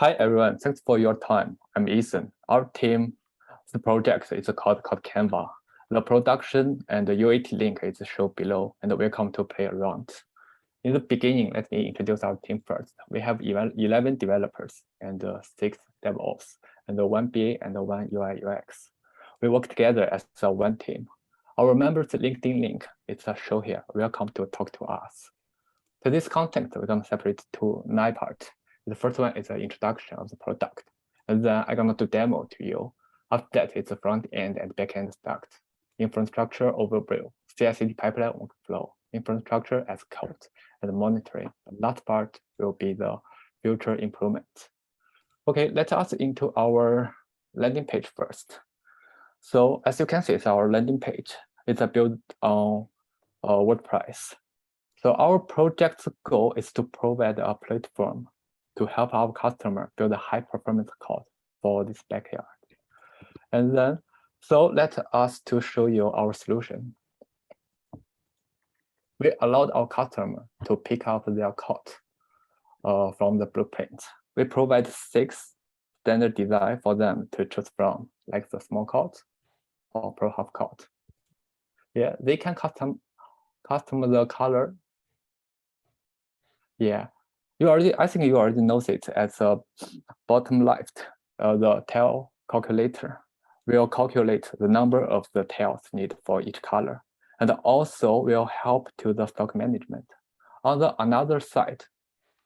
Hi, everyone. Thanks for your time. I'm Ethan. Our team, the project is called CourtCanva. The production and the UAT link is shown below, and welcome to play around. In the beginning, let me introduce our team first. We have 11 developers and 6 DevOps, and 1 BA and 1 UI UX. We work together as one team. Our members' LinkedIn link is shown here. Welcome to talk to us. To this content, we're going to separate to 9 parts. The first one is the introduction of the product, and then I'm going to do demo to you. After that, it's the front end and back end stack, infrastructure overview, CI/CD pipeline workflow, infrastructure as code, and monitoring. The last part will be the future improvements. Okay, let's us into our landing page first. So as you can see, it's our landing page. It's built on WordPress. So our project's goal is to provide a platform to help our customer build a high-performance code for this backyard. And then, so let us to show you our solution. We allowed our customer to pick up their code from the blueprint. We provide 6 standard design for them to choose from, like the small code or pro half code. Yeah, they can custom the color. Yeah. I think you already know it as a bottom left, the tail calculator will calculate the number of the tails needed for each color, and also will help to the stock management. On the another side,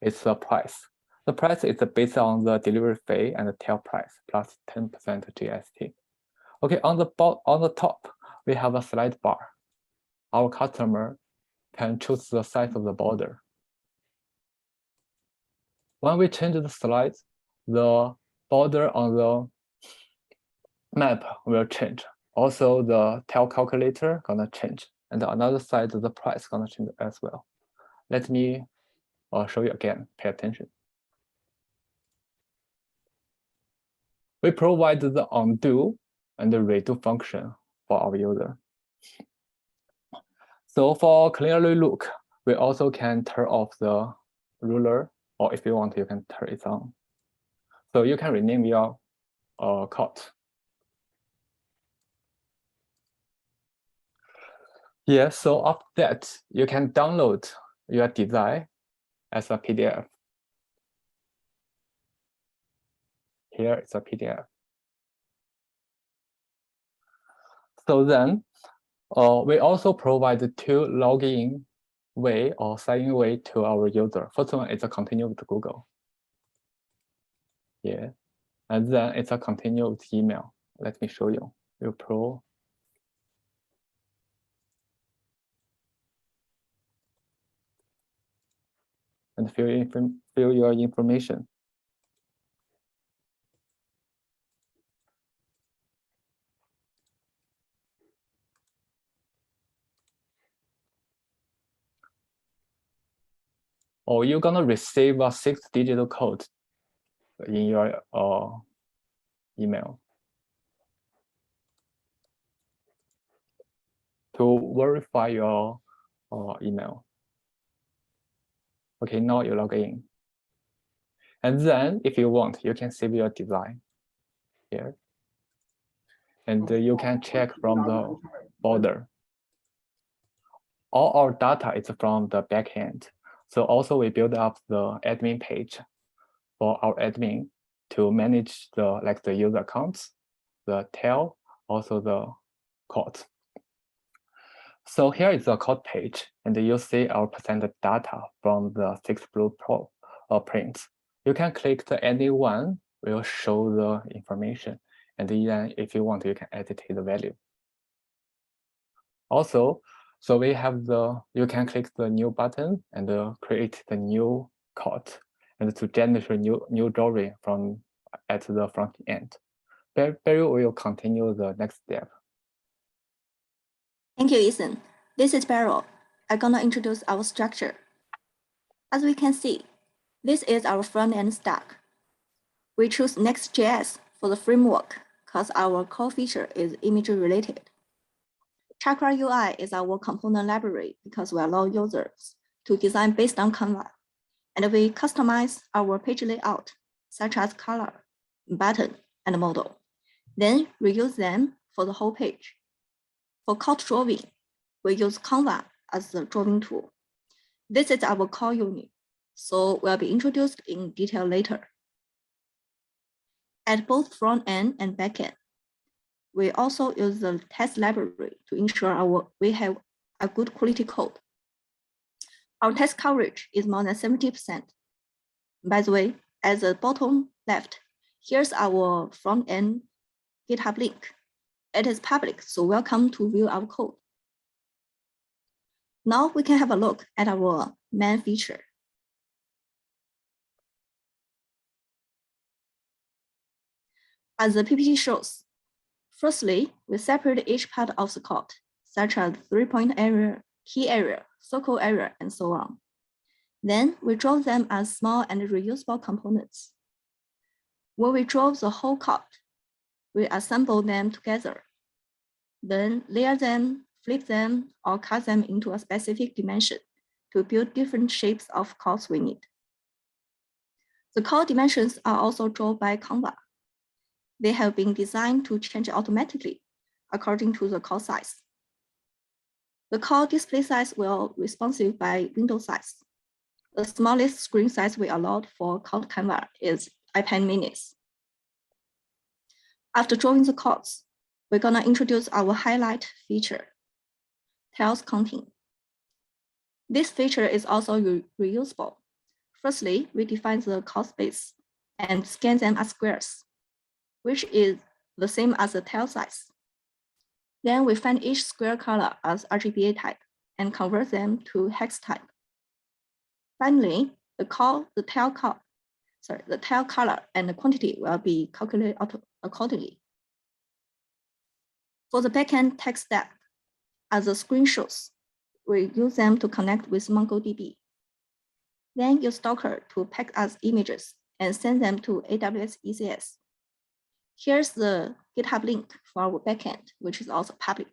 it's the price. The price is based on the delivery fee and the tail price plus 10% GST. Okay, on the top, we have a slide bar. Our customer can choose the size of the border. When we change the slides, the border on the map will change. Also, the tail calculator gonna change, and another side, the price gonna change as well. Let me show you again. Pay attention. We provide the undo and the redo function for our user. So for clearly look, we also can turn off the ruler, or if you want, you can turn it on. So you can rename your code. Yeah, so after that, you can download your design as a PDF. Here it's a PDF. So then, we also provide 2 login way or sign-in way to our user. First one is a continue with Google. Yeah, and then it's a continue with email. Let me show you. You pro. And fill your information. Or you're gonna receive a 6-digit code in your email to verify your email. Okay, now you log in. And then if you want, you can save your design here. And you can check from the border. All our data is from the backend. So also we build up the admin page for our admin to manage the user accounts, the tail, also the code. So here is the code page, and you see our presented data from the 6 blueprints. You can click any one, will show the information, and then if you want, you can edit the value. Also, so we have you can click the new button and create the new code, and to generate new drawing from at the front end. Barry will continue the next step. Thank you, Ethan. This is Beryl. I'm gonna introduce our structure. As we can see, this is our front-end stack. We choose Next.js for the framework because our core feature is image related. Chakra UI is our component library because we allow users to design based on Canva. And we customize our page layout such as color, button, and model, then reuse them for the whole page. For code drawing, we use Canva as the drawing tool. This is our core unit, so will be introduced in detail later. At both front end and back end, we also use the test library to ensure we have a good quality code. Our test coverage is more than 70%. By the way, at the bottom left, here's our front end GitHub link. It is public, so welcome to view our code. Now we can have a look at our main feature. As the PPT shows, firstly, we separate each part of the code, such as 3-point area, key area, circle area, and so on. Then we draw them as small and reusable components. When we draw the whole code, we assemble them together, then layer them, flip them, or cut them into a specific dimension to build different shapes of codes we need. The code dimensions are also drawn by Canva. They have been designed to change automatically according to the code size. The code display size will be responsive by window size. The smallest screen size we allowed for CourtCanva is iPad minis. After drawing the codes, we're gonna introduce our highlight feature, tails counting. This feature is also reusable. Firstly, we define the code space and scan them as squares, which is the same as the tail size. Then we find each square color as RGBA type and convert them to hex type. Finally, the tail color and the quantity will be calculated accordingly. For the backend tech stack, as the screen shows, we use them to connect with MongoDB. Then use Docker to pack as images and send them to AWS ECS. Here's the GitHub link for our backend, which is also public.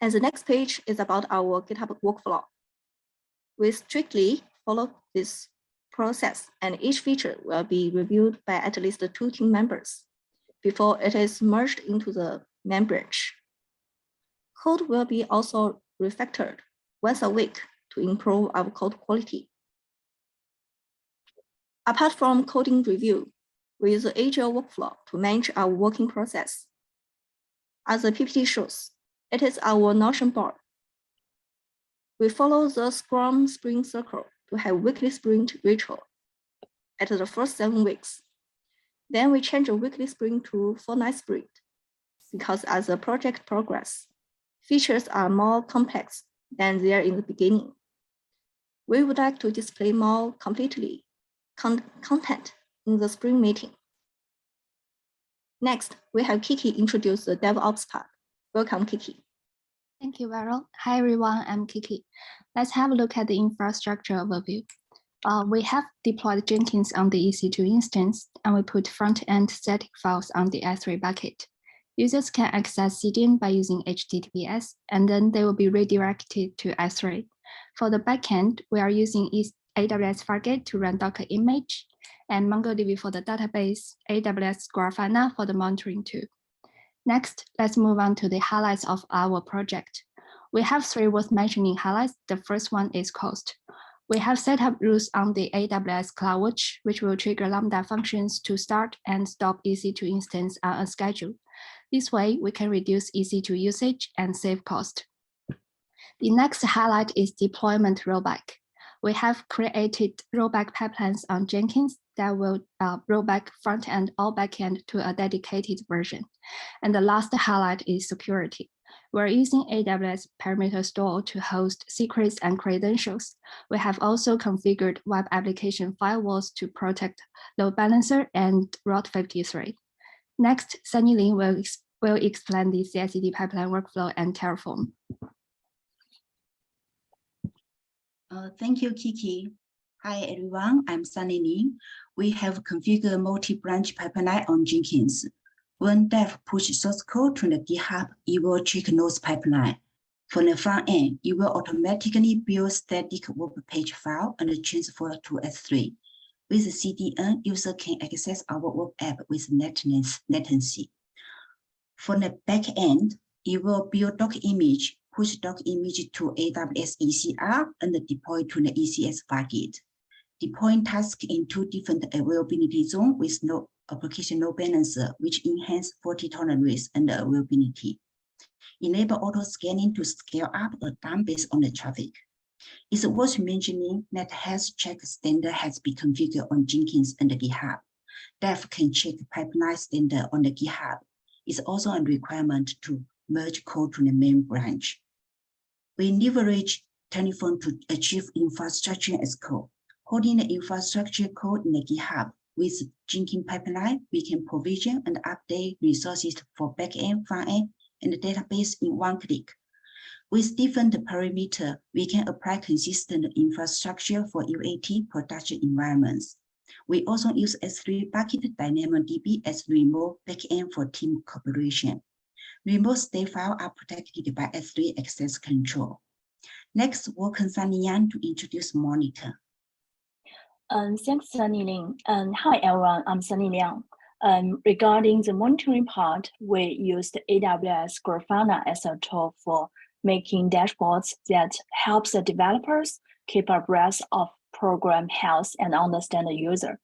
And the next page is about our GitHub Workflow. We strictly follow this process, and each feature will be reviewed by at least 2 team members before it is merged into the main branch. Code will be also refactored once a week to improve our code quality. Apart from coding review, we use the Agile Workflow to manage our working process. As the PPT shows, it is our Notion board. We follow the Scrum Sprint Circle to have weekly sprint ritual at the first 7 weeks. Then we change the weekly sprint to fortnight sprint because as the project progresses, features are more complex than they are in the beginning. We would like to display more completely content in the sprint meeting. Next, we have Kiki introduce the DevOps part. Welcome, Kiki. Thank you, Vero. Hi, everyone. I'm Kiki. Let's have a look at the infrastructure overview. We have deployed Jenkins on the EC2 instance, and we put front-end static files on the S3 bucket. Users can access CDN by using HTTPS, and then they will be redirected to S3. For the backend, we are using AWS Fargate to run Docker image, and MongoDB for the database, AWS Grafana for the monitoring tool. Next, let's move on to the highlights of our project. We have 3 worth mentioning highlights. The first one is cost. We have set up rules on the AWS CloudWatch, which will trigger Lambda functions to start and stop EC2 instance on a schedule. This way, we can reduce EC2 usage and save cost. The next highlight is deployment rollback. We have created rollback pipelines on Jenkins that will roll back front-end or back-end to a dedicated version. And the last highlight is security. We're using AWS Parameter Store to host secrets and credentials. We have also configured web application firewalls to protect load balancer and Route 53. Next, Sunny Lin will explain the CI/CD pipeline workflow and Terraform. Thank you, Kiki. Hi, everyone. I'm Sunny Lin. We have configured multi-branch pipeline on Jenkins. When dev pushes source code to the GitHub, it will check those pipeline. For the front end, it will automatically build static web page file and transfer to S3. With CDN, user can access our web app with latency. For the back end, it will build doc image, push doc image to AWS ECR, and deploy to the ECS bucket. Deploying tasks in 2 different availability zones with no application load balancer, which enhance fault tolerance and availability. Enable auto scanning to scale up or down based on the traffic. It's worth mentioning that health check standard has been configured on Jenkins and the GitHub. Dev can check pipeline standard on the GitHub. It's also a requirement to merge code to the main branch. We leverage Telephone to achieve infrastructure as code. Holding the infrastructure code in the GitHub with Jenkins pipeline, we can provision and update resources for backend, frontend, and the database in one click. With different parameters, we can apply consistent infrastructure for UAT production environments. We also use S3 bucket DynamoDB as remote backend for team cooperation. Remote state files are protected by S3 access control. Next, welcome Sunny Yang to introduce Monitor. Thanks, Sunny Lin. Hi, everyone. I'm Sunny Liang. Regarding the monitoring part, we used AWS Grafana as a tool for making dashboards that helps the developers keep abreast of program health and understand the user.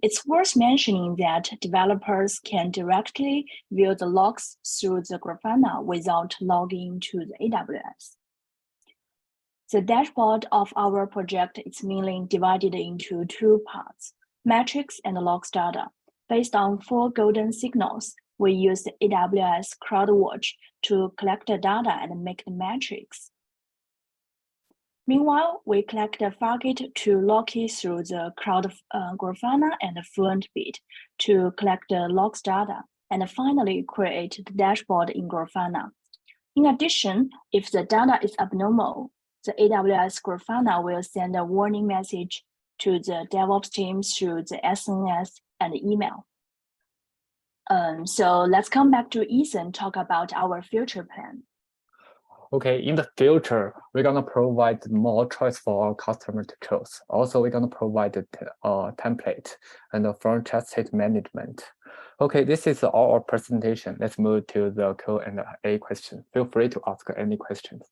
It's worth mentioning that developers can directly view the logs through the Grafana without logging to the AWS. The dashboard of our project is mainly divided into 2 parts, metrics and logs data. Based on 4 golden signals, we use the AWS CloudWatch to collect the data and make the metrics. Meanwhile, we collect the Fargate to Loki through the Grafana and FluentBit to collect the logs data, and finally create the dashboard in Grafana. In addition, if the data is abnormal, the AWS Grafana will send a warning message to the DevOps team through the SNS and email. So let's come back to Ethan, talk about our future plan. Okay, in the future, we're gonna provide more choice for our customer to choose. Also, we're gonna provide a template and a front chat state management. Okay, this is all our presentation. Let's move to the Q&A question. Feel free to ask any questions.